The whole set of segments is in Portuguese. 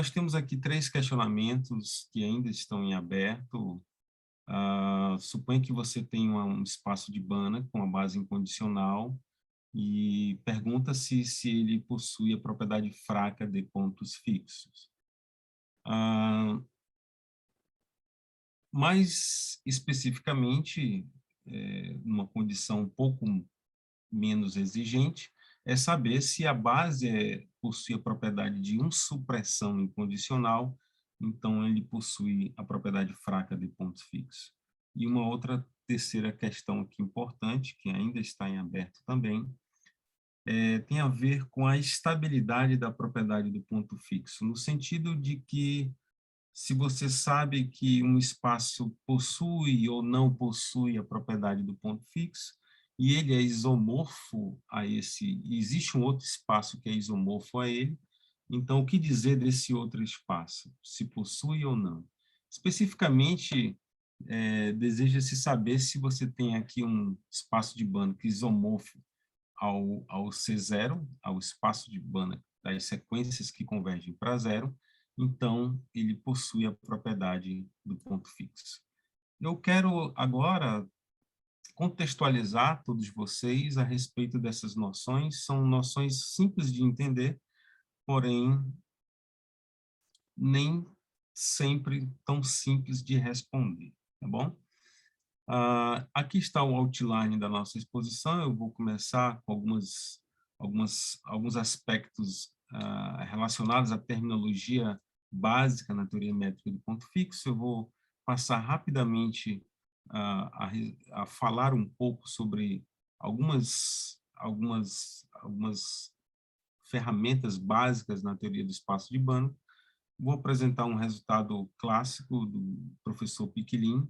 nós temos aqui 3 questionamentos que ainda estão em aberto. Suponha que você tem um espaço de Banach com a base incondicional e pergunta-se se ele possui a propriedade fraca de pontos fixos. Mais especificamente, numa condição um pouco menos exigente, é saber se a base possui a propriedade de supressão incondicional, então ele possui a propriedade fraca de pontos fixos. E uma outra terceira questão aqui importante, que ainda está em aberto também, tem a ver com a estabilidade da propriedade do ponto fixo, no sentido de que se você sabe que um espaço possui ou não possui a propriedade do ponto fixo, e ele é isomorfo a existe um outro espaço que é isomorfo a ele, então o que dizer desse outro espaço? Se possui ou não? Especificamente, deseja-se saber se você tem aqui um espaço de Banach isomorfo ao C0, ao espaço de Banach das sequências que convergem para zero, então ele possui a propriedade do ponto fixo. Eu quero agora contextualizar todos vocês a respeito dessas noções. São noções simples de entender, porém nem sempre tão simples de responder, tá bom? Aqui está o outline da nossa exposição. Eu vou começar com alguns aspectos relacionados à terminologia básica na teoria métrica do ponto fixo. Eu vou passar rapidamente a falar um pouco sobre algumas ferramentas básicas na teoria do espaço de Banach. Vou apresentar um resultado clássico do professor Piquelin,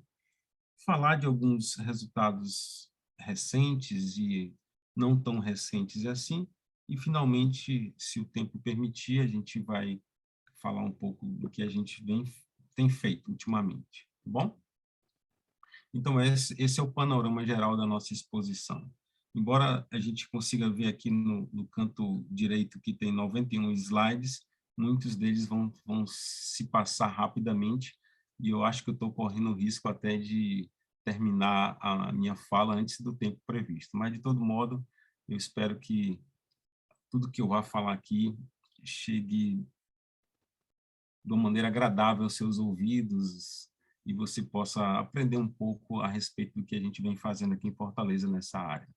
falar de alguns resultados recentes e não tão recentes assim, e finalmente, se o tempo permitir, a gente vai falar um pouco do que a gente tem feito ultimamente, tá bom? Então, esse é o panorama geral da nossa exposição. Embora a gente consiga ver aqui no canto direito que tem 91 slides, muitos deles vão se passar rapidamente, e eu acho que eu estou correndo o risco até de terminar a minha fala antes do tempo previsto. Mas, de todo modo, eu espero que tudo que eu vá falar aqui chegue de uma maneira agradável aos seus ouvidos e você possa aprender um pouco a respeito do que a gente vem fazendo aqui em Fortaleza nessa área.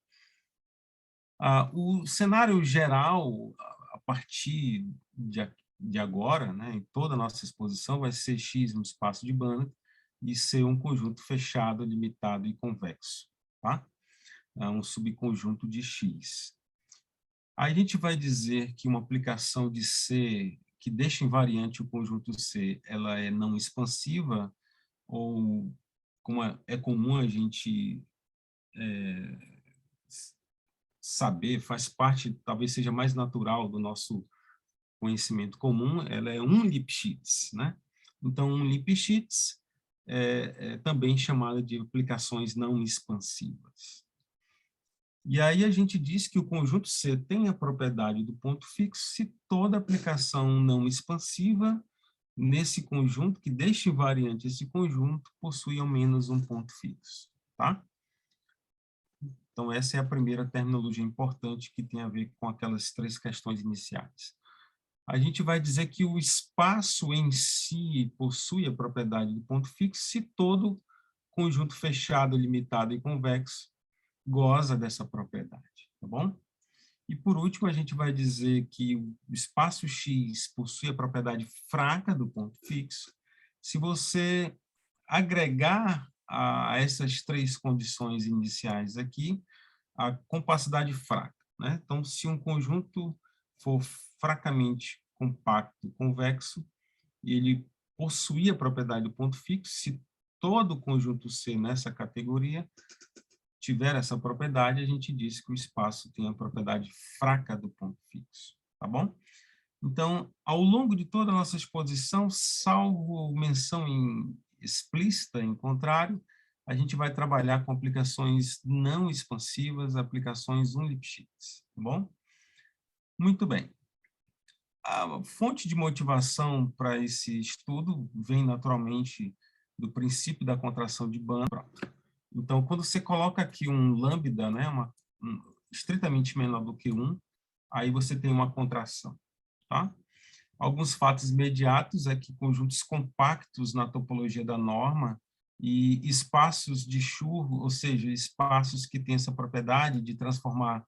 O cenário geral, a partir de agora, né, em toda a nossa exposição, vai ser X no espaço de Banach e ser um conjunto fechado, limitado e convexo, tá? Um subconjunto de X. A gente vai dizer que uma aplicação de C que deixa invariante o conjunto C, ela é não expansiva, ou como é comum a gente saber, faz parte, talvez seja mais natural do nosso conhecimento comum, ela é um Lipschitz, né? Então, um Lipschitz é também chamada de aplicações não expansivas. E aí a gente diz que o conjunto C tem a propriedade do ponto fixo se toda aplicação não expansiva nesse conjunto, que deixa invariante esse conjunto, possui ao menos um ponto fixo, tá? Então, essa é a primeira terminologia importante que tem a ver com aquelas 3 questões iniciais. A gente vai dizer que o espaço em si possui a propriedade do ponto fixo se todo conjunto fechado, limitado e convexo goza dessa propriedade, tá bom? E, por último, a gente vai dizer que o espaço X possui a propriedade fraca do ponto fixo se você agregar a essas 3 condições iniciais aqui a compacidade fraca, né? Então, se um conjunto for fracamente compacto, convexo, ele possuir a propriedade do ponto fixo, se todo conjunto C nessa categoria tiver essa propriedade, a gente diz que o espaço tem a propriedade fraca do ponto fixo, tá bom? Então, ao longo de toda a nossa exposição, salvo menção explícita, em contrário, a gente vai trabalhar com aplicações não expansivas, aplicações Lipschitz, tá bom? Muito bem. A fonte de motivação para esse estudo vem naturalmente do princípio da contração de Banach. Então, quando você coloca aqui um lambda, né, estritamente menor do que 1, aí você tem uma contração. Tá? Alguns fatos imediatos é que conjuntos compactos na topologia da norma e espaços de Schur, ou seja, espaços que têm essa propriedade de transformar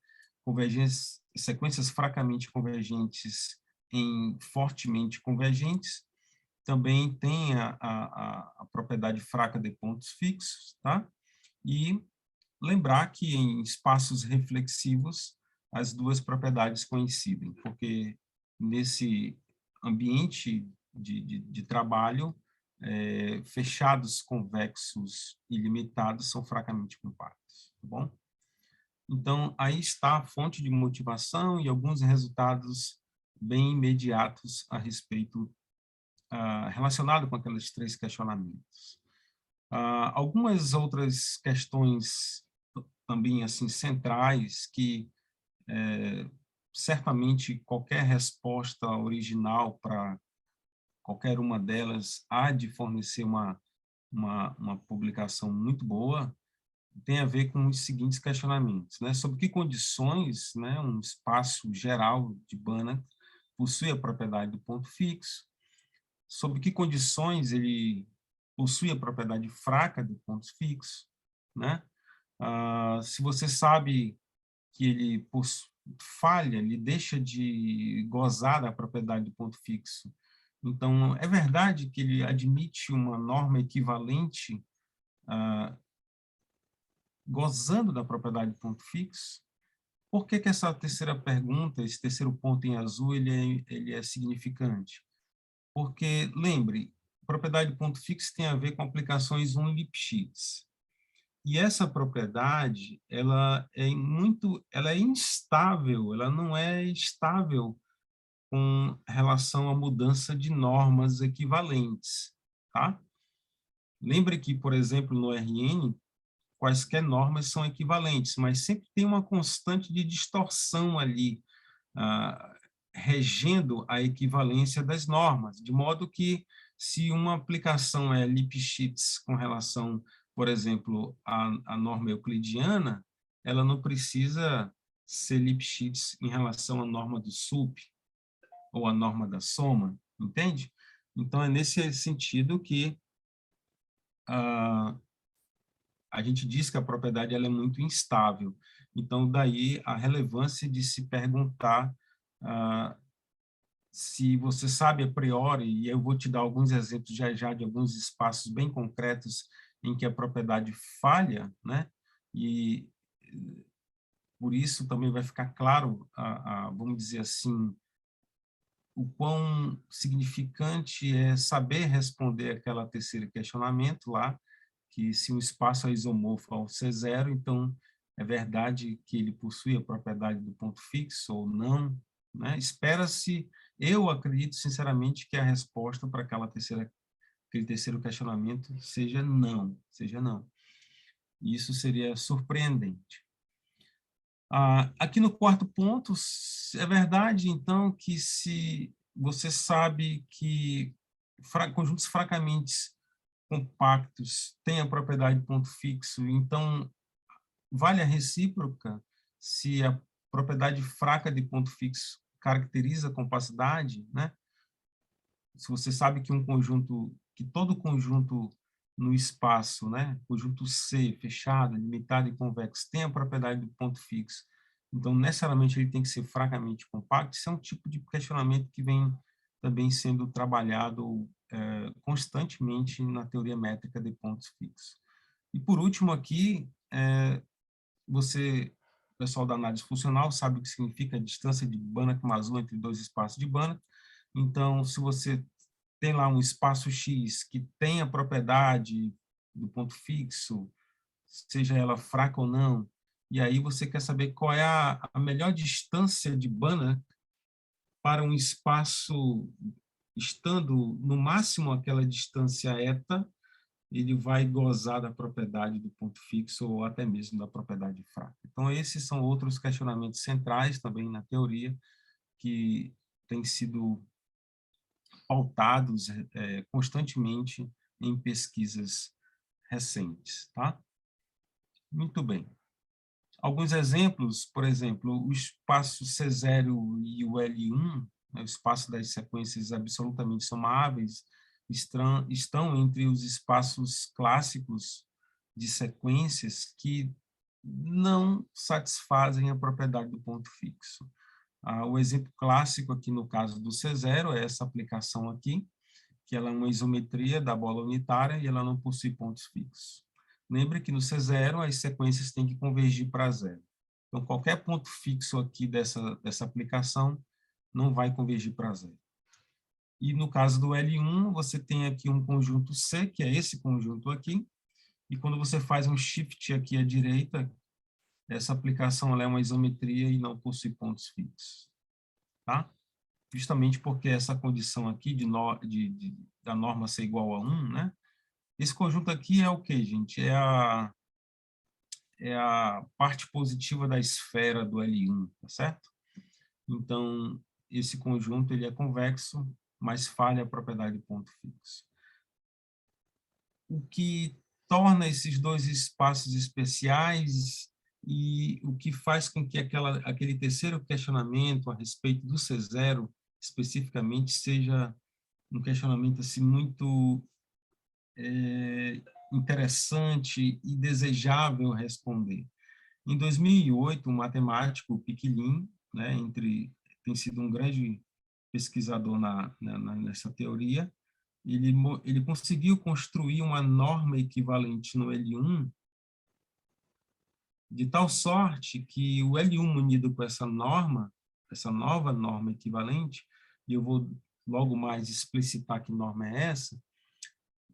sequências fracamente convergentes em fortemente convergentes, também tem a propriedade fraca de pontos fixos, tá? E lembrar que em espaços reflexivos as duas propriedades coincidem, porque nesse ambiente de trabalho, fechados, convexos e limitados são fracamente compactos, tá bom? Então, aí está a fonte de motivação e alguns resultados bem imediatos a respeito, relacionado com aqueles 3 questionamentos. Algumas outras questões também assim centrais que certamente qualquer resposta original para qualquer uma delas há de fornecer uma publicação muito boa, tem a ver com os seguintes questionamentos, né? Sob que condições, né, um espaço geral de Banach possui a propriedade do ponto fixo? Sob que condições ele possui a propriedade fraca do ponto fixo, né? Se você sabe que ele falha, ele deixa de gozar da propriedade do ponto fixo. Então, é verdade que ele admite uma norma equivalente, gozando da propriedade do ponto fixo? Por que que essa terceira pergunta, esse terceiro ponto em azul, ele é significante? Porque, lembre, propriedade do ponto fixo tem a ver com aplicações un-Lipschitz. E essa propriedade, ela é instável, ela não é estável com relação à mudança de normas equivalentes, tá? Lembre que, por exemplo, no RN, quaisquer normas são equivalentes, mas sempre tem uma constante de distorção ali, regendo a equivalência das normas, de modo que se uma aplicação é Lipschitz com relação, por exemplo, à norma euclidiana, ela não precisa ser Lipschitz em relação à norma do sup ou à norma da soma, entende? Então, é nesse sentido que a gente diz que a propriedade ela é muito instável. Então, daí a relevância de se perguntar se você sabe a priori, e eu vou te dar alguns exemplos já de alguns espaços bem concretos em que a propriedade falha, né? E por isso também vai ficar claro, vamos dizer assim, o quão significante é saber responder aquela terceiro questionamento lá, que se um espaço é isomorfo ao C0, então é verdade que ele possui a propriedade do ponto fixo ou não, né? Espera-se, eu acredito sinceramente que a resposta para aquele terceiro questionamento seja não, seja não. Isso seria surpreendente. Aqui no quarto ponto, é verdade, então, que se você sabe que conjuntos fracamente compactos têm a propriedade de ponto fixo, então, vale a recíproca se a propriedade fraca de ponto fixo caracteriza a compacidade, né? Se você sabe que que todo conjunto no espaço, né, conjunto C, fechado, limitado e convexo, tem a propriedade do ponto fixo, então necessariamente ele tem que ser fracamente compacto. Isso é um tipo de questionamento que vem também sendo trabalhado constantemente na teoria métrica de pontos fixos. E por último aqui, o pessoal da análise funcional sabe o que significa a distância de Banach-Mazur entre dois espaços de Banach. Então, se você tem lá um espaço X que tem a propriedade do ponto fixo, seja ela fraca ou não, e aí você quer saber qual é a melhor distância de Banach para um espaço estando no máximo aquela distância eta, ele vai gozar da propriedade do ponto fixo ou até mesmo da propriedade fraca. Então, esses são outros questionamentos centrais também na teoria que têm sido pautados constantemente em pesquisas recentes, tá? Muito bem. Alguns exemplos, por exemplo, o espaço C0 e o L1, né, o espaço das sequências absolutamente somáveis, estão entre os espaços clássicos de sequências que não satisfazem a propriedade do ponto fixo. O exemplo clássico aqui no caso do C0 é essa aplicação aqui, que ela é uma isometria da bola unitária e ela não possui pontos fixos. Lembre que no C0 as sequências têm que convergir para zero. Então, qualquer ponto fixo aqui dessa aplicação não vai convergir para zero. E no caso do L1, você tem aqui um conjunto C, que é esse conjunto aqui, e quando você faz um shift aqui à direita, essa aplicação ela é uma isometria e não possui pontos fixos. Tá? Justamente porque essa condição aqui da norma ser igual a 1, né? Esse conjunto aqui é o quê, gente? É a parte positiva da esfera do L1, tá certo? Então, esse conjunto ele é convexo, mas falha a propriedade de ponto fixo. O que torna esses dois espaços especiais e o que faz com que aquele terceiro questionamento a respeito do C0 especificamente seja um questionamento assim muito interessante e desejável responder. Em 2008, um matemático, Picquelin, né, tem sido um grande pesquisador nessa teoria, ele conseguiu construir uma norma equivalente no L1 de tal sorte que o L1 unido com essa nova norma equivalente, e eu vou logo mais explicitar que norma é essa,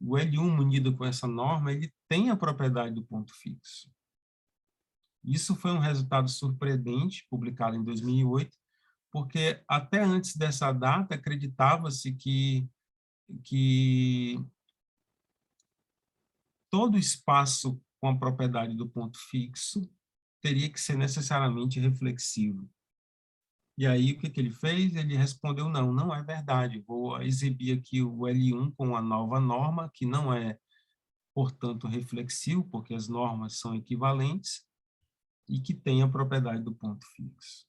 o L1 unido com essa norma, ele tem a propriedade do ponto fixo. Isso foi um resultado surpreendente, publicado em 2008, porque até antes dessa data acreditava-se que todo espaço com a propriedade do ponto fixo teria que ser necessariamente reflexivo. E aí, o que ele fez? Ele respondeu, não é verdade. Vou exibir aqui o L1 com a nova norma, que não é, portanto, reflexivo, porque as normas são equivalentes, e que tem a propriedade do ponto fixo.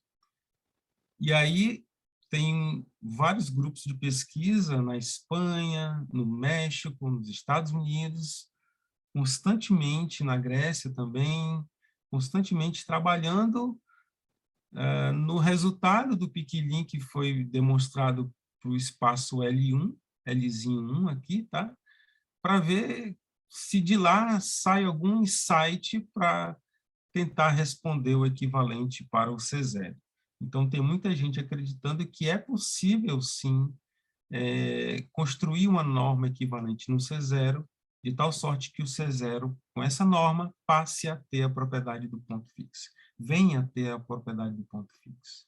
E aí, tem vários grupos de pesquisa na Espanha, no México, nos Estados Unidos, constantemente na Grécia também, constantemente trabalhando no resultado do Picquelin, que foi demonstrado para o espaço L1, Lzinho 1 aqui, tá? Para ver se de lá sai algum insight para tentar responder o equivalente para o C0. Então, tem muita gente acreditando que é possível, sim, construir uma norma equivalente no C0, de tal sorte que o C0, com essa norma, passe a ter a propriedade do ponto fixo, venha a ter a propriedade do ponto fixo.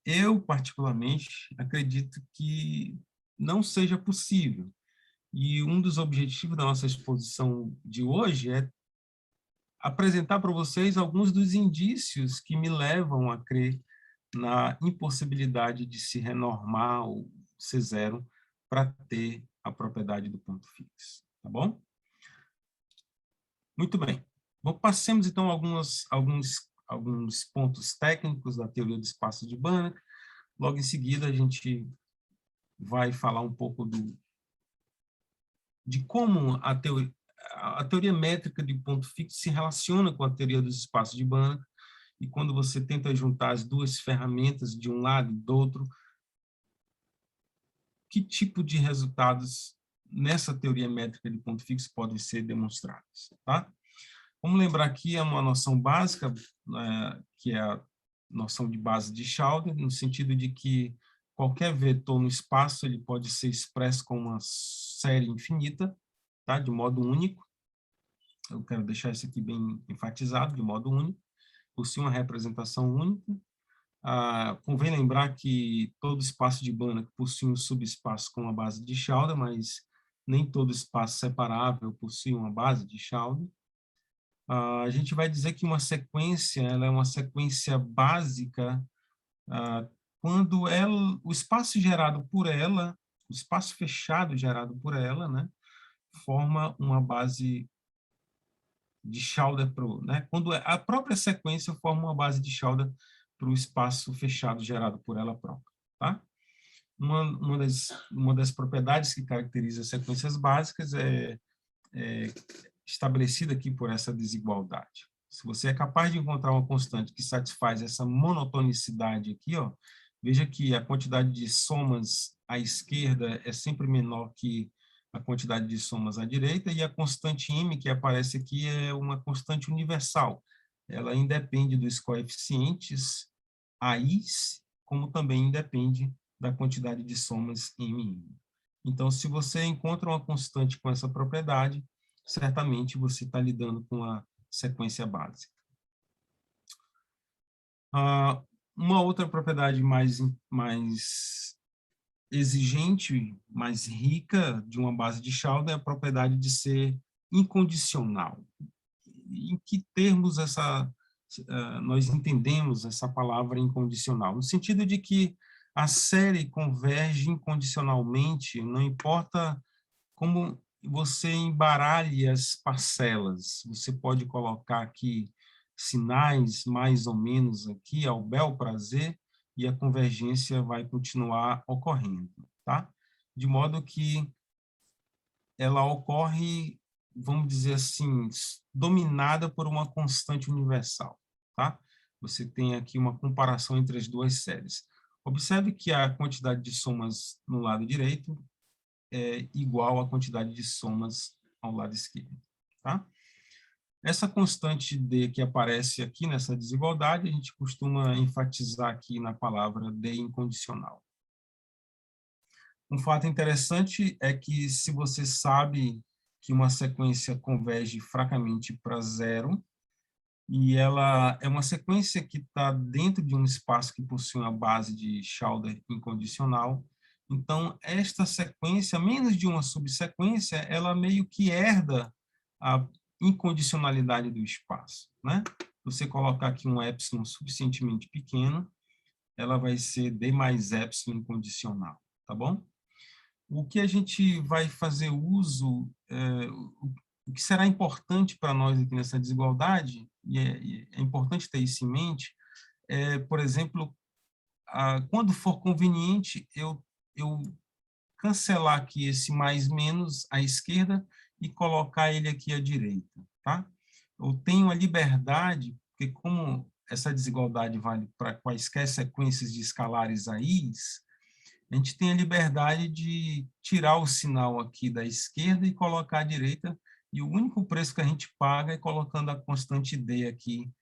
Eu, particularmente, acredito que não seja possível. E um dos objetivos da nossa exposição de hoje é apresentar para vocês alguns dos indícios que me levam a crer na impossibilidade de se renormar o C0 para ter a propriedade do ponto fixo, tá bom? Muito bem. Bom, passemos então alguns pontos técnicos da teoria do espaço de Banach. Logo em seguida a gente vai falar um pouco de como a teoria métrica de ponto fixo se relaciona com a teoria dos espaços de Banach, e quando você tenta juntar as duas ferramentas de um lado e do outro, que tipo de resultados nessa teoria métrica de ponto fixo podem ser demonstrados, tá? Vamos lembrar aqui uma noção básica, que é a noção de base de Schauder, no sentido de que qualquer vetor no espaço ele pode ser expresso como uma série infinita, tá? De modo único. Eu quero deixar isso aqui bem enfatizado, de modo único, possui uma representação única. Convém lembrar que todo espaço de Banach possui um subespaço com uma base de Schauder, mas nem todo espaço separável possui uma base de Schauder. A gente vai dizer que uma sequência ela é uma sequência básica quando o espaço gerado por ela, o espaço fechado gerado por ela, né, forma uma base de Schauder né, quando a própria sequência forma uma base de Schauder para o espaço fechado gerado por ela própria, tá? Uma das propriedades que caracteriza as sequências básicas é estabelecida aqui por essa desigualdade. Se você é capaz de encontrar uma constante que satisfaz essa monotonicidade aqui, ó, veja que a quantidade de somas à esquerda é sempre menor que a quantidade de somas à direita, e a constante m que aparece aqui é uma constante universal. Ela independe dos coeficientes AIs, como também independe da quantidade de somas m. Então, se você encontra uma constante com essa propriedade, certamente você está lidando com a sequência básica. Uma outra propriedade mais exigente, mais rica de uma base de Schauder é a propriedade de ser incondicional. Em que termos nós entendemos essa palavra incondicional? No sentido de que a série converge incondicionalmente, não importa como você embaralhe as parcelas. Você pode colocar aqui sinais mais ou menos aqui ao bel prazer e a convergência vai continuar ocorrendo, tá? De modo que ela ocorre, vamos dizer assim, dominada por uma constante universal, tá? Você tem aqui uma comparação entre as duas séries. Observe que a quantidade de somas no lado direito é igual à quantidade de somas ao lado esquerdo, tá? Essa constante D que aparece aqui nessa desigualdade, a gente costuma enfatizar aqui na palavra D incondicional. Um fato interessante é que se você sabe que uma sequência converge fracamente para zero, e ela é uma sequência que está dentro de um espaço que possui uma base de Schauder incondicional, então esta sequência, menos de uma subsequência, ela meio que herda a incondicionalidade do espaço, né? Você colocar aqui um epsilon suficientemente pequeno, ela vai ser D mais epsilon incondicional, tá bom? O que a gente vai fazer uso, o que será importante para nós aqui nessa desigualdade, e é importante ter isso em mente, por exemplo, quando for conveniente, eu cancelar aqui esse mais menos à esquerda e colocar ele aqui à direita, tá? Eu tenho a liberdade, porque como essa desigualdade vale para quaisquer sequências de escalares AIs, a gente tem a liberdade de tirar o sinal aqui da esquerda e colocar à direita, e o único preço que a gente paga é colocando a constante D aqui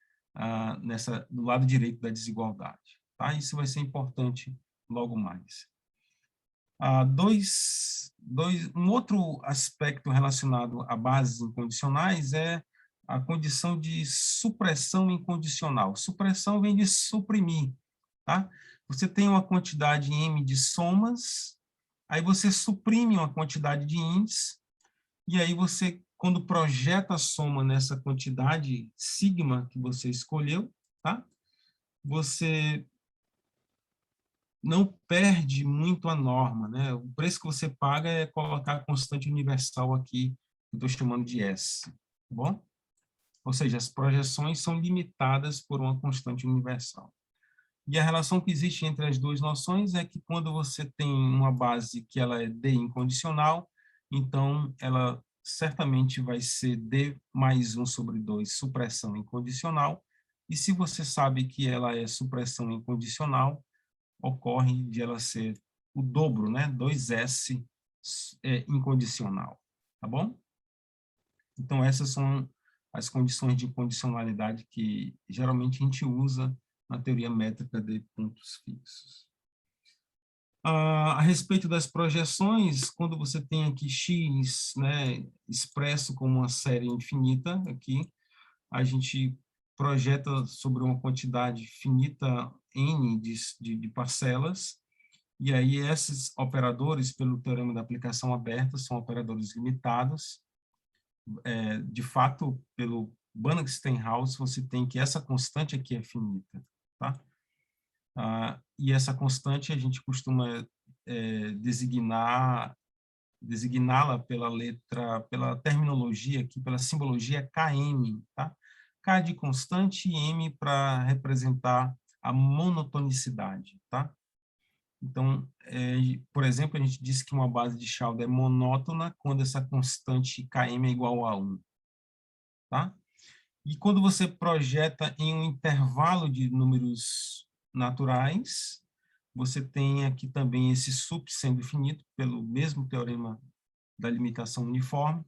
do lado direito da desigualdade. Tá? Isso vai ser importante logo mais. Um outro aspecto relacionado a bases incondicionais é a condição de supressão incondicional. Supressão vem de suprimir, tá? Você tem uma quantidade m de somas, aí você suprime uma quantidade de índices, e aí você, quando projeta a soma nessa quantidade sigma que você escolheu, tá? Você não perde muito a norma, né? O preço que você paga é colocar a constante universal aqui, que eu estou chamando de S, tá bom? Ou seja, as projeções são limitadas por uma constante universal. E a relação que existe entre as duas noções é que quando você tem uma base que ela é D incondicional, então ela certamente vai ser D mais 1 sobre 2 supressão incondicional, e se você sabe que ela é supressão incondicional, ocorre de ela ser o dobro, né? 2S incondicional, tá bom? Então, essas são as condições de condicionalidade que geralmente a gente usa na teoria métrica de pontos fixos. A respeito das projeções, quando você tem aqui x, né, expresso como uma série infinita, aqui, a gente projeta sobre uma quantidade finita n de parcelas, e aí esses operadores, pelo teorema da aplicação aberta, são operadores limitados. De fato, pelo Banach-Steinhaus, você tem que essa constante aqui é finita, tá? E essa constante a gente costuma designá-la pela terminologia aqui, pela simbologia Km, tá? K de constante e M para representar a monotonicidade, tá? Então, por exemplo, a gente disse que uma base de Chalda é monótona quando essa constante Km é igual a 1, tá? E quando você projeta em um intervalo de números naturais, você tem aqui também esse sup sendo finito pelo mesmo teorema da limitação uniforme,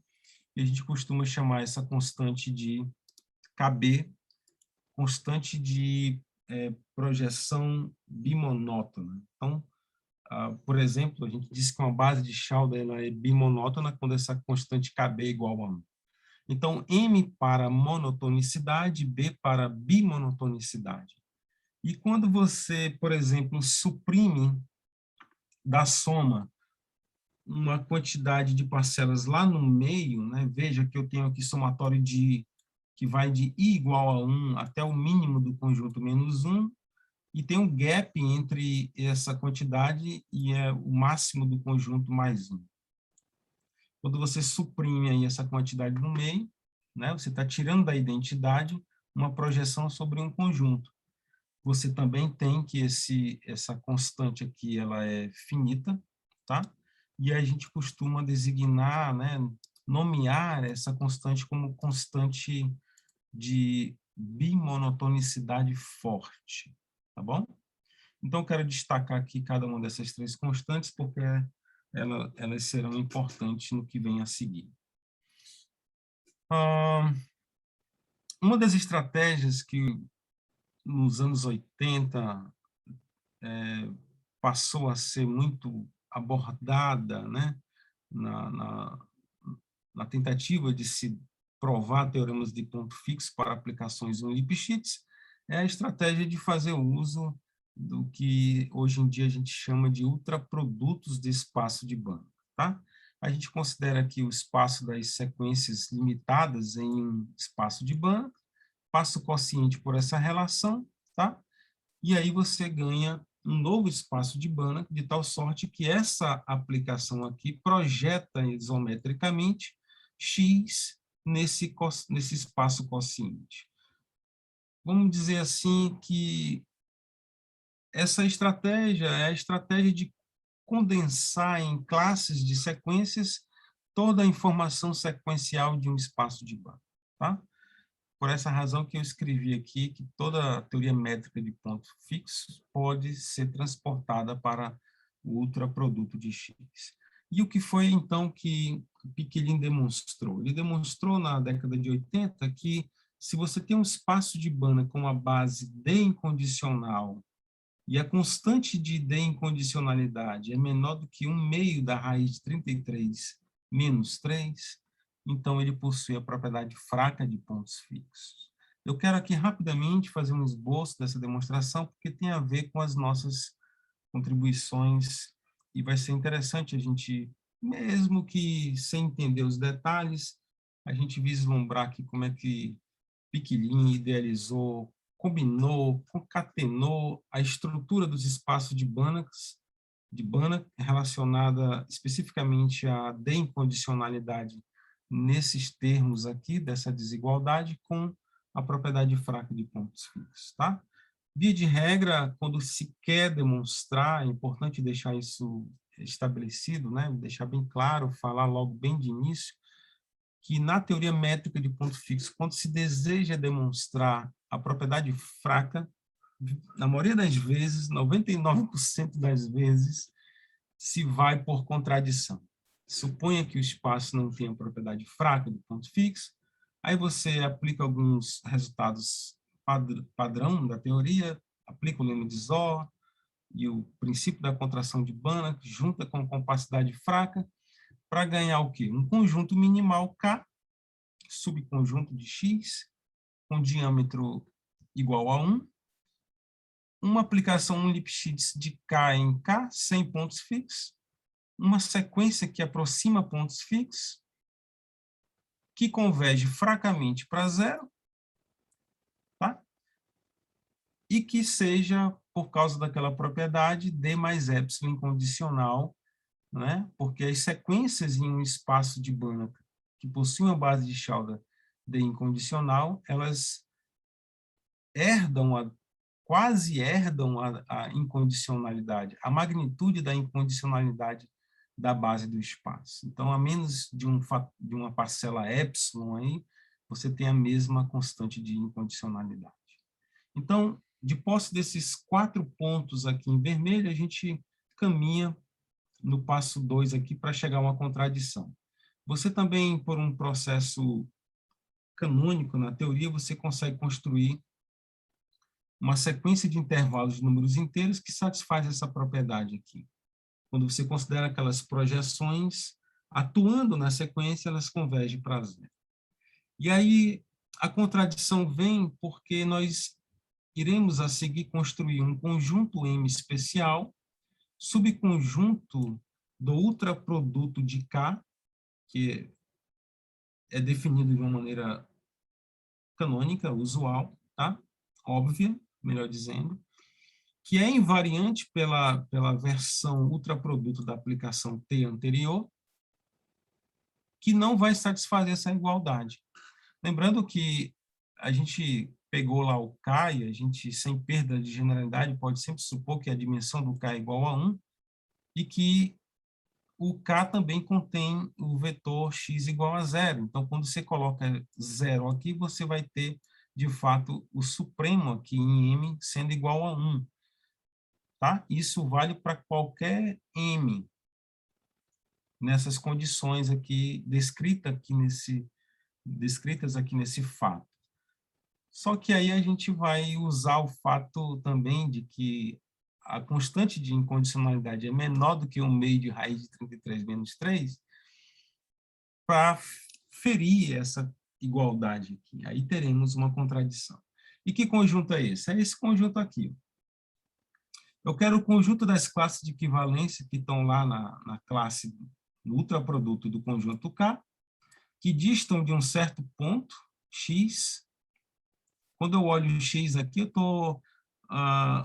e a gente costuma chamar essa constante de KB, constante de projeção bimonótona. Então, por exemplo, a gente diz que uma base de Chalda ela é bimonótona quando essa constante KB é igual a 1. Então, M para monotonicidade, B para bimonotonicidade. E quando você, por exemplo, suprime da soma uma quantidade de parcelas lá no meio, né? Veja que eu tenho aqui somatório que vai de I igual a 1 até o mínimo do conjunto menos 1, e tem um gap entre essa quantidade e o máximo do conjunto mais 1. Quando você suprime aí essa quantidade no meio, né? Você está tirando da identidade uma projeção sobre um conjunto. Você também tem que essa constante aqui ela é finita, tá? E a gente costuma designar, né, nomear essa constante como constante de bimonotonicidade forte, tá bom? Então, eu quero destacar aqui cada uma dessas três constantes, porque elas serão importantes no que vem a seguir. Uma das estratégias que nos anos 80 passou a ser muito abordada, né, na tentativa de se provar teoremas de ponto fixo para aplicações em Lipschitz, é a estratégia de fazer uso do que hoje em dia a gente chama de ultraprodutos de espaço de Banach, tá? A gente considera aqui o espaço das sequências limitadas em um espaço de Banach, passa o quociente por essa relação, tá? E aí você ganha um novo espaço de Banach, de tal sorte que essa aplicação aqui projeta isometricamente X nesse espaço quociente. Vamos dizer assim que essa estratégia é a estratégia de condensar em classes de sequências toda a informação sequencial de um espaço de Banach, tá? Por essa razão que eu escrevi aqui que toda a teoria métrica de pontos fixos pode ser transportada para o ultraproduto de X. E o que foi, então, que Picquelin demonstrou? Ele demonstrou, na década de 80, que se você tem um espaço de Banach com uma base D incondicional e a constante de D incondicionalidade é menor do que 1/2 da raiz de 33 menos 3, então ele possui a propriedade fraca de pontos fixos. Eu quero aqui rapidamente fazer um esboço dessa demonstração, porque tem a ver com as nossas contribuições, e vai ser interessante a gente, mesmo que sem entender os detalhes, a gente vislumbrar aqui como é que Picquelin idealizou, combinou, concatenou a estrutura dos espaços de Banach relacionada especificamente à D-incondicionalidade nesses termos aqui, dessa desigualdade, com a propriedade fraca de pontos fixos, tá? Via de regra, quando se quer demonstrar, é importante deixar isso estabelecido, né? Deixar bem claro, falar logo bem de início, que na teoria métrica de ponto fixo, quando se deseja demonstrar a propriedade fraca, na maioria das vezes, 99% das vezes, se vai por contradição. Suponha que o espaço não tenha propriedade fraca de ponto fixo, aí você aplica alguns resultados padrão da teoria, aplica o lema de Zohr e o princípio da contração de Banach, junta com compacidade fraca, para ganhar o quê? Um conjunto minimal K, subconjunto de X, com diâmetro igual a 1, uma aplicação Lipschitz de K em K, sem pontos fixos, uma sequência que aproxima pontos fixos, que converge fracamente para zero, tá? E que seja por causa daquela propriedade D mais epsilon incondicional, né? Porque as sequências em um espaço de Banach que possuem a base de Schauder D incondicional, elas quase herdam a incondicionalidade, a magnitude da incondicionalidade da base do espaço. Então, a menos de uma parcela epsilon aí, você tem a mesma constante de incondicionalidade. Então, de posse desses 4 pontos aqui em vermelho, a gente caminha no passo 2 aqui para chegar a uma contradição. Você também, por um processo canônico na teoria, você consegue construir uma sequência de intervalos de números inteiros que satisfaz essa propriedade aqui. Quando você considera aquelas projeções atuando na sequência, elas convergem para zero. E aí a contradição vem porque nós iremos a seguir construir um conjunto M especial, subconjunto do ultraproduto de K, que é definido de uma maneira canônica, usual, tá? Óbvia, melhor dizendo, que é invariante pela versão ultraproduto da aplicação T anterior, que não vai satisfazer essa igualdade. Lembrando que a gente pegou lá o K e a gente, sem perda de generalidade, pode sempre supor que a dimensão do K é igual a 1 e que o K também contém o vetor x igual a 0. Então, quando você coloca 0 aqui, você vai ter, de fato, o supremo aqui em M sendo igual a 1. Tá? Isso vale para qualquer M nessas condições aqui descritas aqui nesse fato. Só que aí a gente vai usar o fato também de que a constante de incondicionalidade é menor do que 1 meio de raiz de 33 menos 3 para ferir essa igualdade aqui. Aí teremos uma contradição. E que conjunto é esse? É esse conjunto aqui. Eu quero o conjunto das classes de equivalência que estão lá na classe do ultraproduto do conjunto K, que distam de um certo ponto, x. Quando eu olho o x aqui, eu estou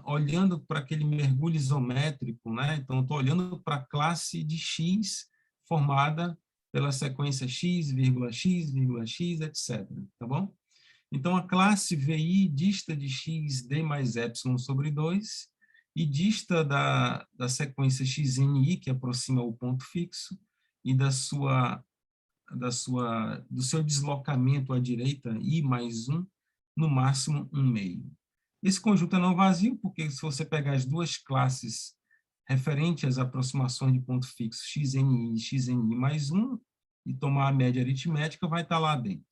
olhando para aquele mergulho isométrico, né? Então, eu estou olhando para a classe de x formada pela sequência x, x, x, etc. Tá bom? Então, a classe VI dista de x d mais epsilon sobre 2 e dista da sequência xni, que aproxima o ponto fixo, e do seu deslocamento à direita, i mais 1, no máximo 1 meio. Esse conjunto é não vazio, porque se você pegar as duas classes referentes às aproximações de ponto fixo, xni e xni mais 1, e tomar a média aritmética, vai estar lá dentro.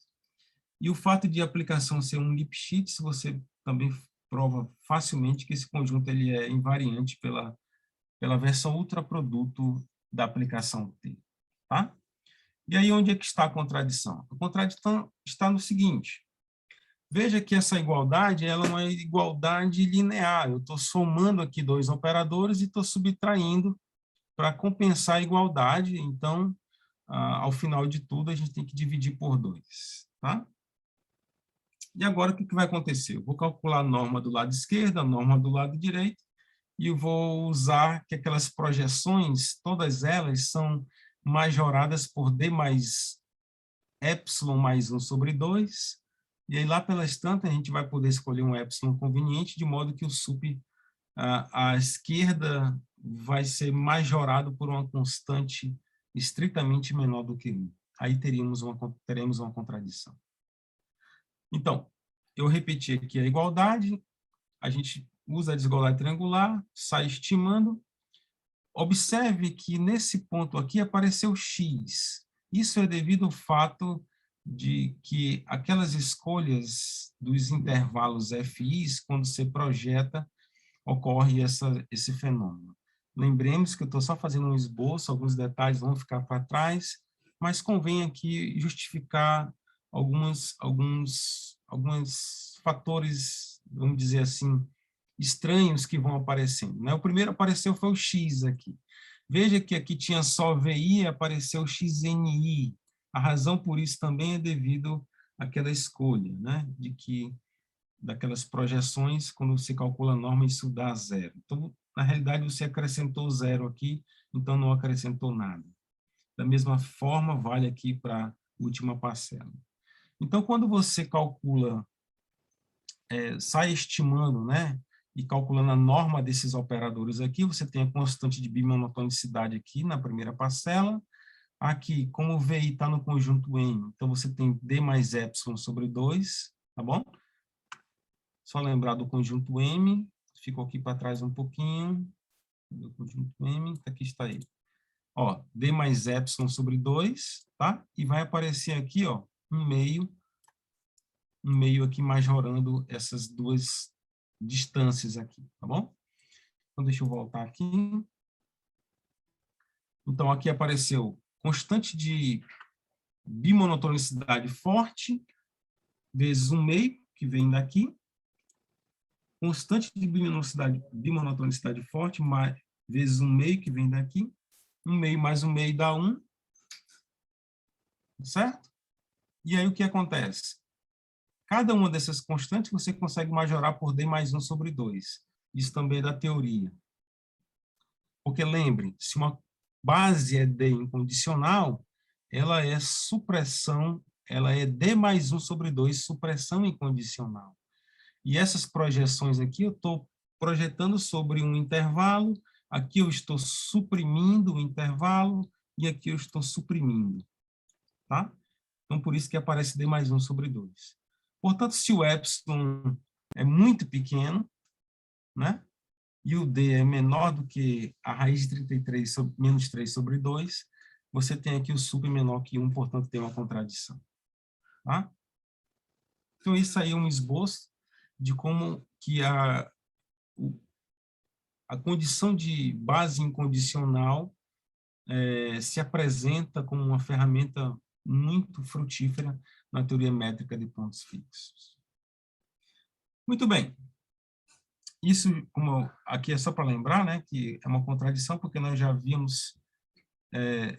E o fato de a aplicação ser um Lipschitz, você também prova facilmente que esse conjunto ele é invariante pela versão ultraproduto da aplicação T. Tá? E aí, onde é que está a contradição? A contradição está no seguinte. Veja que essa igualdade ela é uma igualdade linear. Eu estou somando aqui 2 operadores e estou subtraindo para compensar a igualdade. Então, ao final de tudo, a gente tem que dividir por 2. Tá? E agora, o que vai acontecer? Eu vou calcular a norma do lado esquerdo, a norma do lado direito, e eu vou usar que aquelas projeções, todas elas são majoradas por d mais epsilon mais 1 sobre 2, e aí lá pelas tantas a gente vai poder escolher um epsilon conveniente, de modo que o sup à esquerda vai ser majorado por uma constante estritamente menor do que 1. Aí teremos uma contradição. Então, eu repeti aqui a igualdade, a gente usa a desigualdade triangular, sai estimando. Observe que nesse ponto aqui apareceu x. Isso é devido ao fato de que aquelas escolhas dos intervalos FIs, quando você projeta, ocorre esse fenômeno. Lembremos que eu estou só fazendo um esboço, alguns detalhes vão ficar para trás, mas convém aqui justificar alguns fatores, vamos dizer assim, estranhos que vão aparecendo. Né? O primeiro apareceu foi o x aqui. Veja que aqui tinha só VI e apareceu XNI. A razão por isso também é devido àquela escolha, né? De que daquelas projeções, quando você calcula a norma, isso dá zero. Então, na realidade, você acrescentou zero aqui, então não acrescentou nada. Da mesma forma, vale aqui para a última parcela. Então, quando você calcula, sai estimando, né, e calculando a norma desses operadores aqui, você tem a constante de bimonotonicidade aqui na primeira parcela. Aqui, como o VI está no conjunto M, então você tem D mais epsilon sobre 2, tá bom? Só lembrar do conjunto M, ficou aqui para trás um pouquinho. O conjunto M, aqui está ele. Ó, D mais epsilon sobre 2, tá? E vai aparecer aqui, ó, um meio aqui majorando essas duas distâncias aqui, tá bom? Então, deixa eu voltar aqui. Então, aqui apareceu constante de bimonotonicidade forte, vezes um meio, que vem daqui. Constante de bimonotonicidade forte, mais, vezes um meio, que vem daqui. Um meio mais um meio dá 1. Certo? E aí, o que acontece? Cada uma dessas constantes você consegue majorar por D mais 1 sobre 2. Isso também é da teoria. Porque lembre, se uma base é D incondicional, ela é supressão, ela é D mais 1 sobre 2, supressão incondicional. E essas projeções aqui, eu estou projetando sobre um intervalo, aqui eu estou suprimindo o intervalo, e aqui eu estou suprimindo. Tá? Então, por isso que aparece D mais 1 sobre 2. Portanto, se o epsilon é muito pequeno, né? E o D é menor do que a raiz de 33 sobre, menos 3 sobre 2, você tem aqui o sub menor que 1, portanto, tem uma contradição. Tá? Então, isso aí é um esboço de como que a condição de base incondicional se apresenta como uma ferramenta muito frutífera na teoria métrica de pontos fixos. Muito bem. Isso, como aqui é só para lembrar, né, que é uma contradição, porque nós já havíamos,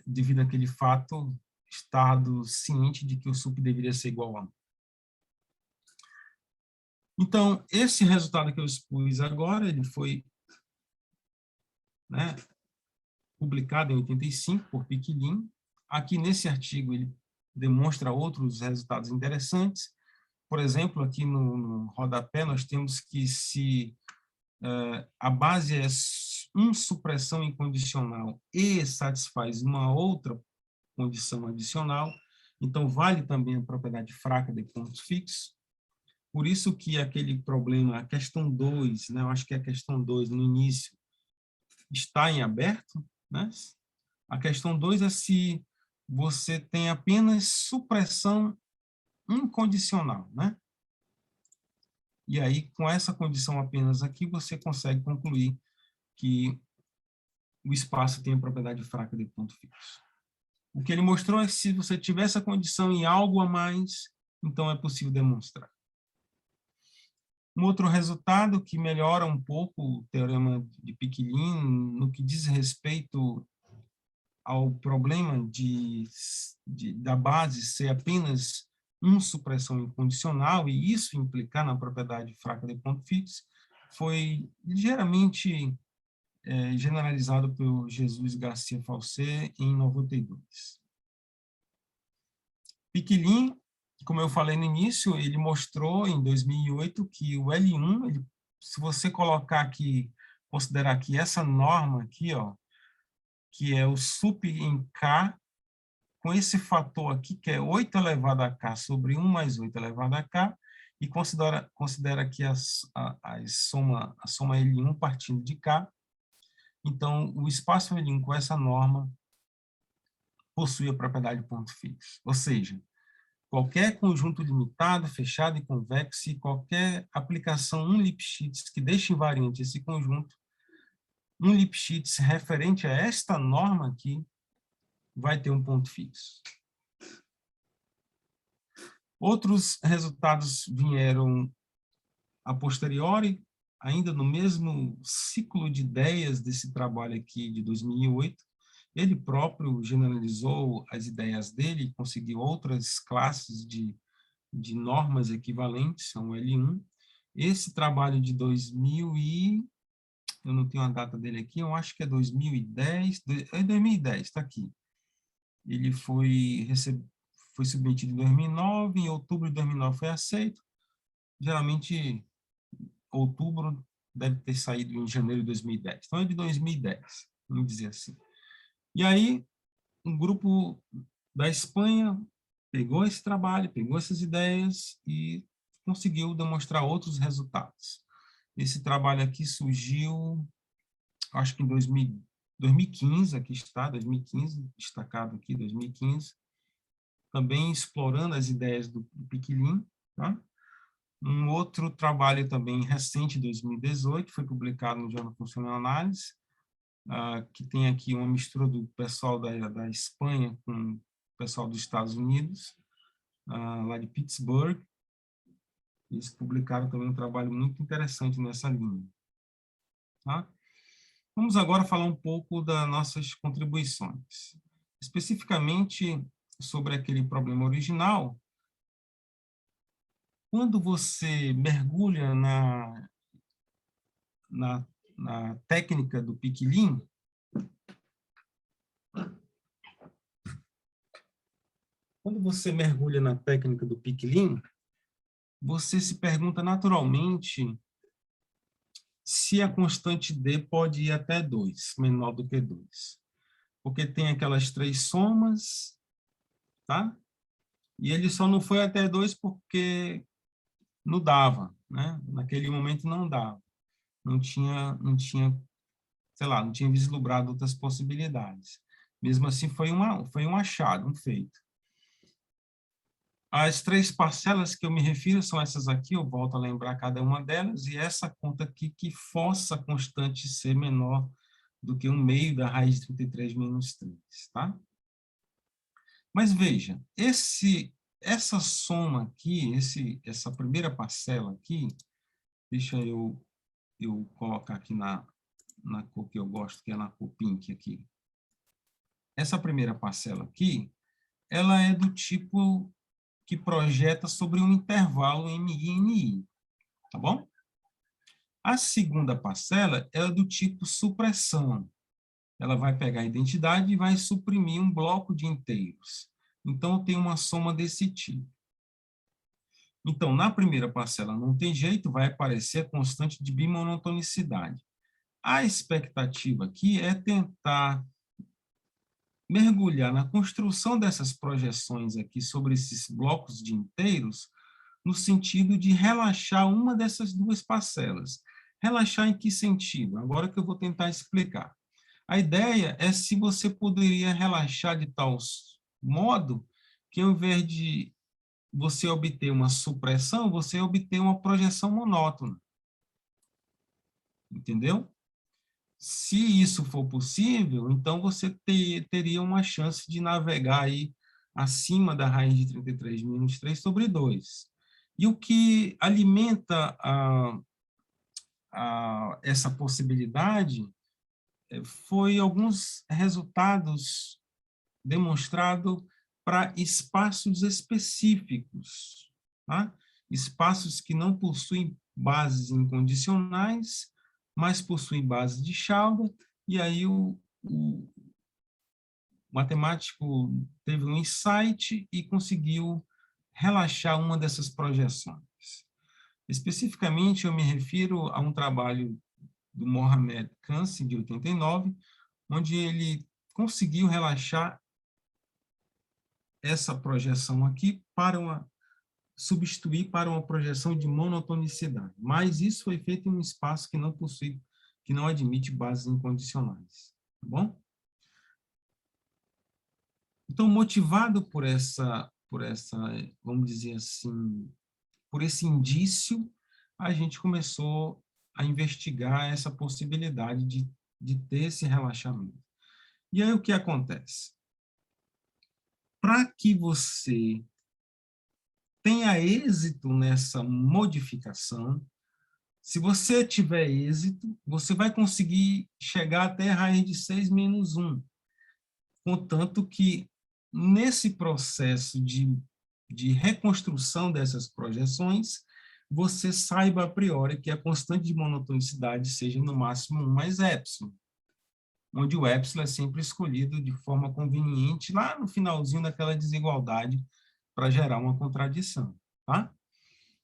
devido àquele fato, estado ciente de que o sup deveria ser igual a 1. Então, esse resultado que eu expus agora, ele foi, né, publicado em 85 por Piquelin. Aqui nesse artigo ele demonstra outros resultados interessantes. Por exemplo, aqui no rodapé nós temos que se a base é supressão incondicional e satisfaz uma outra condição adicional, então vale também a propriedade fraca de pontos fixos. Por isso que aquele problema, a questão 2, né, eu acho que é a questão 2 no início, está em aberto, né? A questão 2 é se você tem apenas supressão incondicional, né? E aí, com essa condição apenas aqui, você consegue concluir que o espaço tem a propriedade fraca de ponto fixo. O que ele mostrou é que se você tiver essa condição e algo a mais, então é possível demonstrar. Um outro resultado que melhora um pouco o teorema de Piquelin no que diz respeito ao problema da base ser apenas supressão incondicional e isso implicar na propriedade fraca de ponto fixo, foi ligeiramente generalizado por Jesus Garcia Falset em 92. Piquelin, como eu falei no início, ele mostrou em 2008 que o L1, se você colocar aqui, considerar aqui essa norma aqui, ó, que é o sup em K, com esse fator aqui, que é 8 elevado a K sobre 1 mais 8 elevado a K, e considera aqui a soma L1 partindo de K. Então, o espaço L1 com essa norma possui a propriedade de ponto fixo. Ou seja, qualquer conjunto limitado, fechado e convexo, e qualquer aplicação Lipschitz que deixe invariante esse conjunto, Lipschitz referente a esta norma aqui, vai ter um ponto fixo. Outros resultados vieram a posteriori, ainda no mesmo ciclo de ideias desse trabalho aqui de 2008. Ele próprio generalizou as ideias dele e conseguiu outras classes de normas equivalentes ao L1. Esse trabalho de 2000 e... eu não tenho a data dele aqui, eu acho que é 2010, é 2010, está aqui. Ele foi submetido em 2009, em outubro de 2009 foi aceito. Geralmente, outubro deve ter saído em janeiro de 2010. Então, é de 2010, vamos dizer assim. E aí, um grupo da Espanha pegou esse trabalho, pegou essas ideias e conseguiu demonstrar outros resultados. Esse trabalho aqui surgiu, acho que em 2015, aqui está, 2015, destacado aqui, 2015, também explorando as ideias do Piquilin, tá? Um outro trabalho também recente, 2018, foi publicado no Jornal Funcional Análise, que tem aqui uma mistura do pessoal da Espanha com o pessoal dos Estados Unidos, lá de Pittsburgh. Eles publicaram também um trabalho muito interessante nessa linha. Tá? Vamos agora falar um pouco das nossas contribuições. Especificamente sobre aquele problema original, quando você mergulha na técnica do Piquilin, você se pergunta naturalmente se a constante D pode ir até 2, menor do que 2. Porque tem aquelas 3 somas, tá? E ele só não foi até 2 porque não dava, né? Naquele momento não dava. Não tinha, sei lá, não tinha vislumbrado outras possibilidades. Mesmo assim, foi um achado, um feito. As 3 parcelas que eu me refiro são essas aqui, eu volto a lembrar cada uma delas, e essa conta aqui que força a constante ser menor do que 1/2 da raiz de 33 menos 3, tá? Mas veja, essa soma aqui, essa primeira parcela aqui, deixa eu colocar aqui na cor que eu gosto, que é na cor pink aqui. Essa primeira parcela aqui, ela é do tipo que projeta sobre um intervalo MI e NI, tá bom? A segunda parcela é do tipo supressão. Ela vai pegar a identidade e vai suprimir um bloco de inteiros. Então, tem uma soma desse tipo. Então, na primeira parcela não tem jeito, vai aparecer a constante de bimonotonicidade. A expectativa aqui é tentar mergulhar na construção dessas projeções aqui sobre esses blocos de inteiros, no sentido de relaxar uma dessas 2 parcelas. Relaxar em que sentido? Agora que eu vou tentar explicar. A ideia é se você poderia relaxar de tal modo que, ao invés de você obter uma supressão, você obter uma projeção monótona. Entendeu? Se isso for possível, então você teria uma chance de navegar aí acima da raiz de 33 menos 3 sobre 2. E o que alimenta essa possibilidade foi alguns resultados demonstrados para espaços específicos, tá? Espaços que não possuem bases incondicionais, mas possuem base de Schauder, e aí o matemático teve um insight e conseguiu relaxar uma dessas projeções. Especificamente, eu me refiro a um trabalho do Mohamed Kansi, de 89, onde ele conseguiu relaxar essa projeção aqui substituir para uma projeção de monotonicidade. Mas isso foi feito em um espaço que não admite bases incondicionais. Tá bom? Então, motivado por essa, vamos dizer assim, por esse indício, a gente começou a investigar essa possibilidade de ter esse relaxamento. E aí o que acontece? Para que você tenha êxito nessa modificação, se você tiver êxito, você vai conseguir chegar até a raiz de 6 menos 1. Contanto que, nesse processo de reconstrução dessas projeções, você saiba a priori que a constante de monotonicidade seja no máximo 1 mais epsilon, onde o epsilon é sempre escolhido de forma conveniente lá no finalzinho daquela desigualdade para gerar uma contradição, tá?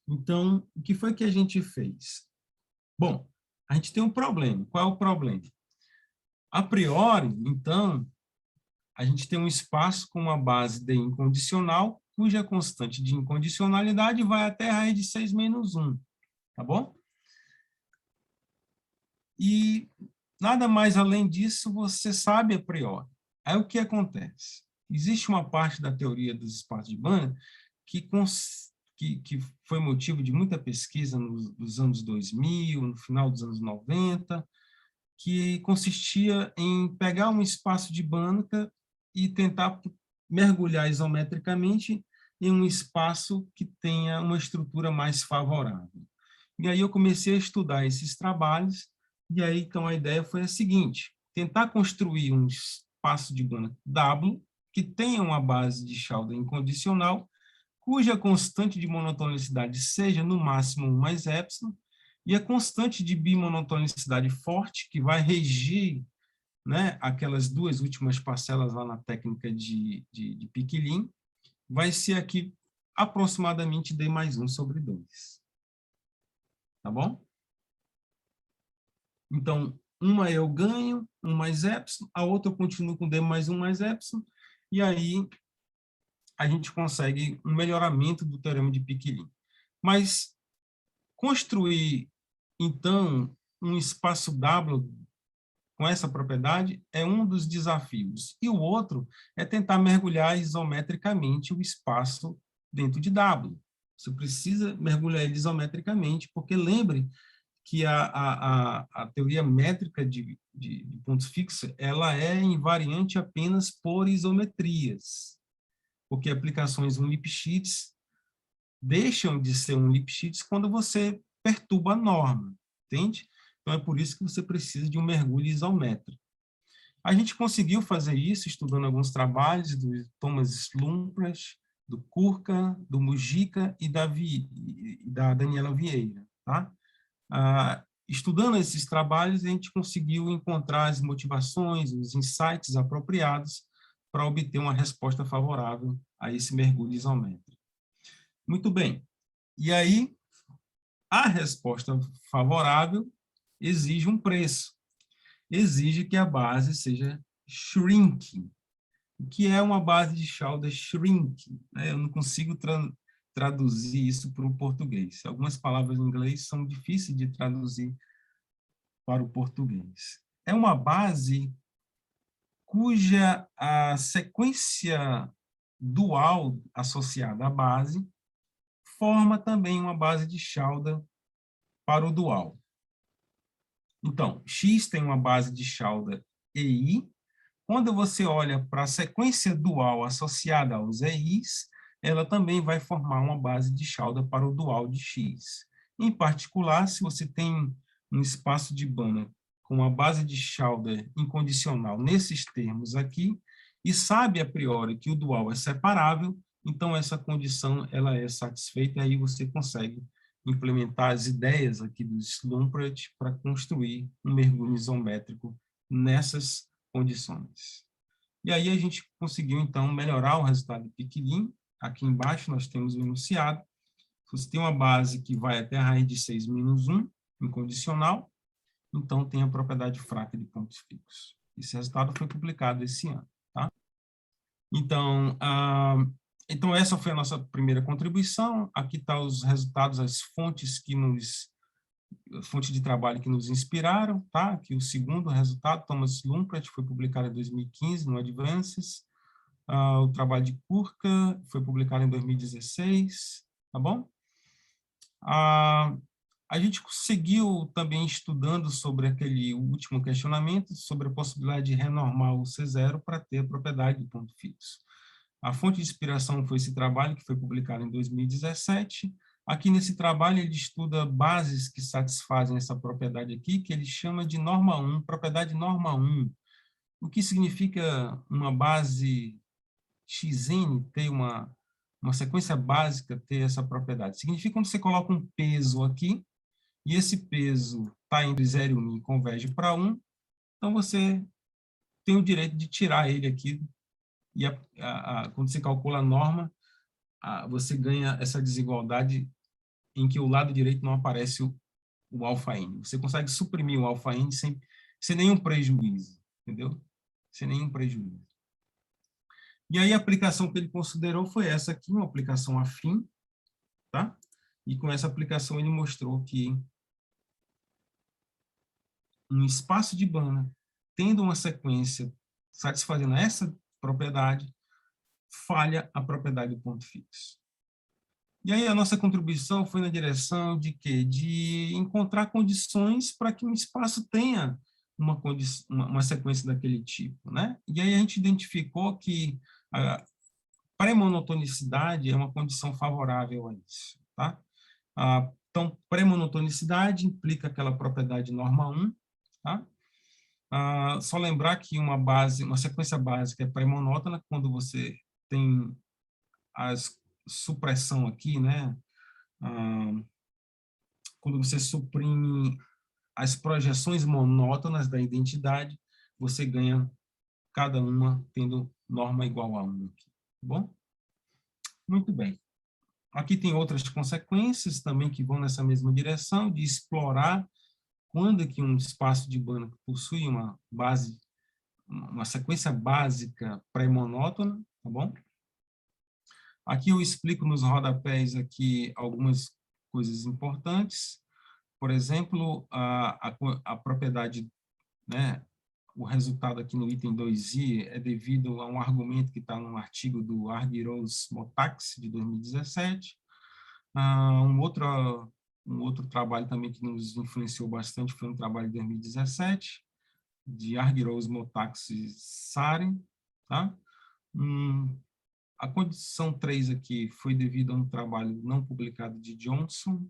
Então, o que foi que a gente fez? Bom, a gente tem um problema. Qual é o problema? A priori, então, a gente tem um espaço com uma base D incondicional, cuja constante de incondicionalidade vai até a raiz de 6 menos 1, tá bom? E nada mais além disso você sabe a priori. Aí o que acontece? Existe uma parte da teoria dos espaços de Banach que foi motivo de muita pesquisa nos anos 2000, no final dos anos 90, que consistia em pegar um espaço de Banach e tentar mergulhar isometricamente em um espaço que tenha uma estrutura mais favorável. E aí eu comecei a estudar esses trabalhos, e aí então a ideia foi a seguinte: tentar construir um espaço de Banach W que tenha uma base de Schauder incondicional, cuja constante de monotonicidade seja no máximo 1 mais epsilon, e a constante de bimonotonicidade forte, que vai regir, né, aquelas duas últimas parcelas lá na técnica de Piquelin, vai ser aqui aproximadamente D mais 1 sobre 2. Tá bom? Então, uma eu ganho, 1 mais epsilon, a outra eu continuo com D mais 1 mais epsilon, e aí a gente consegue um melhoramento do teorema de Piquelin. Mas construir, então, um espaço W com essa propriedade é um dos desafios. E o outro é tentar mergulhar isometricamente o espaço dentro de W. Você precisa mergulhar ele isometricamente, porque lembre que a teoria métrica de pontos fixos ela é invariante apenas por isometrias, porque aplicações um Lipschitz deixam de ser um Lipschitz quando você perturba a norma, entende? Então é por isso que você precisa de um mergulho isométrico. A gente conseguiu fazer isso estudando alguns trabalhos do Thomas Slumpras, do Kurka, do Mujica e da Daniela Vieira, tá? Estudando esses trabalhos, a gente conseguiu encontrar as motivações, os insights apropriados para obter uma resposta favorável a esse mergulho isométrico. Muito bem. E aí, a resposta favorável exige um preço. Exige que a base seja shrinking. O que é uma base de Schauder shrinking? Eu não consigo traduzir isso para o português. Algumas palavras em inglês são difíceis de traduzir para o português. É uma base cuja a sequência dual associada à base forma também uma base de Schauder para o dual. Então, X tem uma base de Schauder EI. Quando você olha para a sequência dual associada aos EIs, ela também vai formar uma base de Schauder para o dual de X. Em particular, se você tem um espaço de Banach com uma base de Schauder incondicional nesses termos aqui, e sabe a priori que o dual é separável, então essa condição ela é satisfeita, e aí você consegue implementar as ideias aqui do Slumpert para construir um mergulho isométrico nessas condições. E aí a gente conseguiu, então, melhorar o resultado de Piquelin. Aqui embaixo nós temos o enunciado. Você tem uma base que vai até a raiz de 6 menos 1, incondicional, então tem a propriedade fraca de pontos fixos. Esse resultado foi publicado esse ano. Tá? Então, essa foi a nossa primeira contribuição. Aqui estão os resultados, as fontes de trabalho que nos inspiraram, tá? Aqui o segundo resultado, Thomas Lumpert, foi publicado em 2015 no Advances. O trabalho de Kurka foi publicado em 2016, tá bom? A gente seguiu também estudando sobre aquele último questionamento, sobre a possibilidade de renormar o C0 para ter a propriedade de ponto fixo. A fonte de inspiração foi esse trabalho, que foi publicado em 2017. Aqui nesse trabalho ele estuda bases que satisfazem essa propriedade aqui, que ele chama de norma 1, propriedade norma 1. O que significa uma base Xn ter uma uma sequência básica ter essa propriedade? Significa quando você coloca um peso aqui, e esse peso está entre 0 e 1 e converge para 1, então você tem o direito de tirar ele aqui, e quando você calcula a norma, você ganha essa desigualdade em que o lado direito não aparece o alfa n. Você consegue suprimir o alfa n sem nenhum prejuízo, entendeu? Sem nenhum prejuízo. E aí a aplicação que ele considerou foi essa aqui, uma aplicação afim, tá? E com essa aplicação ele mostrou que um espaço de Banach, tendo uma sequência satisfazendo essa propriedade, falha a propriedade do ponto fixo. E aí a nossa contribuição foi na direção de quê? De encontrar condições para que um espaço tenha uma sequência daquele tipo, né? E aí a gente identificou que a pré-monotonicidade é uma condição favorável a isso, tá? Então, pré-monotonicidade implica aquela propriedade norma 1, tá? Só lembrar que uma sequência básica é pré-monótona quando você tem a supressão aqui, né? Quando você suprime as projeções monótonas da identidade, você ganha cada uma tendo norma igual a 1 aqui, tá bom? Muito bem. Aqui tem outras consequências também que vão nessa mesma direção, de explorar quando que um espaço de Banach possui uma sequência básica pré-monótona, tá bom? Aqui eu explico nos rodapés aqui algumas coisas importantes. Por exemplo, a propriedade, né, o resultado aqui no item 2i é devido a um argumento que está num artigo do Argyros-Motax, de 2017. Um outro trabalho também que nos influenciou bastante foi um trabalho de 2017, de Argyros-Motax e Saren. Tá? A condição 3 aqui foi devido a um trabalho não publicado de Johnson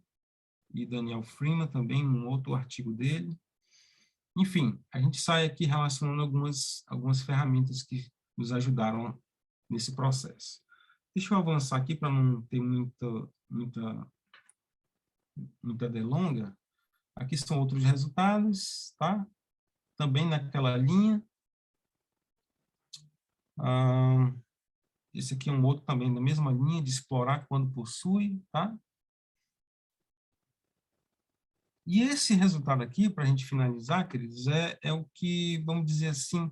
e Daniel Freeman, também um outro artigo dele. Enfim, a gente sai aqui relacionando algumas ferramentas que nos ajudaram nesse processo. Deixa eu avançar aqui para não ter muita delonga. Aqui são outros resultados, tá? Também naquela linha. Esse aqui é um outro também na mesma linha, de explorar quando possui, tá? E esse resultado aqui, para a gente finalizar, queridos, é o que, vamos dizer assim,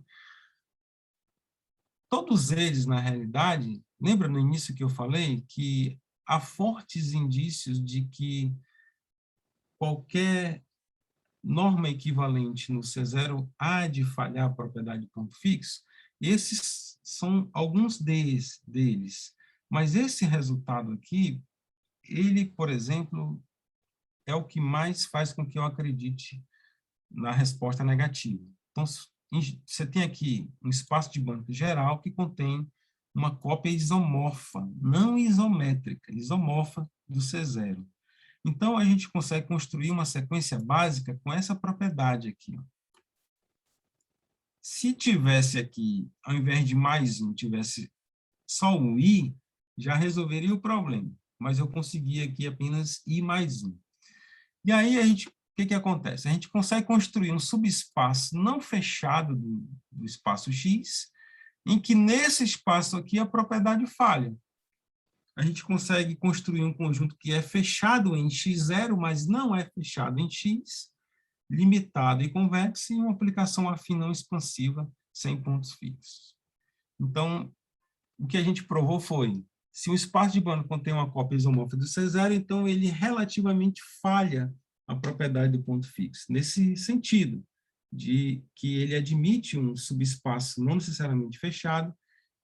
todos eles, na realidade, lembra no início que eu falei que há fortes indícios de que qualquer norma equivalente no C0 há de falhar a propriedade de ponto fixo? Esses são alguns deles. Mas esse resultado aqui, ele, por exemplo, é o que mais faz com que eu acredite na resposta negativa. Então, você tem aqui um espaço de Banach geral que contém uma cópia isomorfa, não isométrica, isomorfa do C0. Então, a gente consegue construir uma sequência básica com essa propriedade aqui. Se tivesse aqui, ao invés de mais um, tivesse só um i, já resolveria o problema. Mas eu consegui aqui apenas i mais um. E aí, o que acontece? A gente consegue construir um subespaço não fechado do espaço X, em que nesse espaço aqui a propriedade falha. A gente consegue construir um conjunto que é fechado em X0, mas não é fechado em X, limitado e convexo, e uma aplicação afim não expansiva, sem pontos fixos. Então, o que a gente provou foi, se o espaço de Banach contém uma cópia isomorfa do C0, então ele relativamente falha a propriedade do ponto fixo, nesse sentido, de que ele admite um subespaço não necessariamente fechado,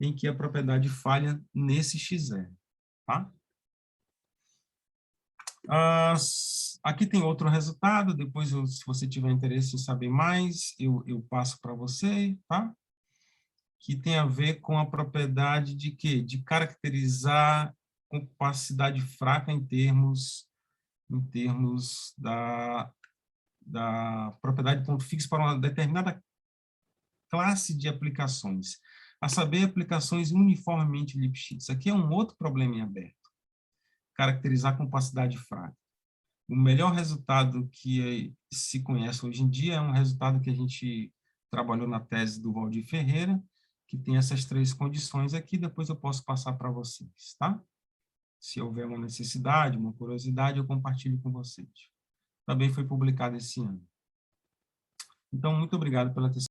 em que a propriedade falha nesse X0. Tá? Aqui tem outro resultado, depois, se você tiver interesse em saber mais, eu passo para você, tá? Que tem a ver com a propriedade de quê? De caracterizar compacidade fraca em termos da propriedade de ponto fixo para uma determinada classe de aplicações. A saber, aplicações uniformemente Lipschitz. Aqui é um outro problema em aberto. Caracterizar capacidade fraca. O melhor resultado que se conhece hoje em dia é um resultado que a gente trabalhou na tese do Valdir Ferreira, que tem essas 3 condições aqui, depois eu posso passar para vocês, tá? Se houver uma necessidade, uma curiosidade, eu compartilho com vocês. Também foi publicado esse ano. Então, muito obrigado pela atenção.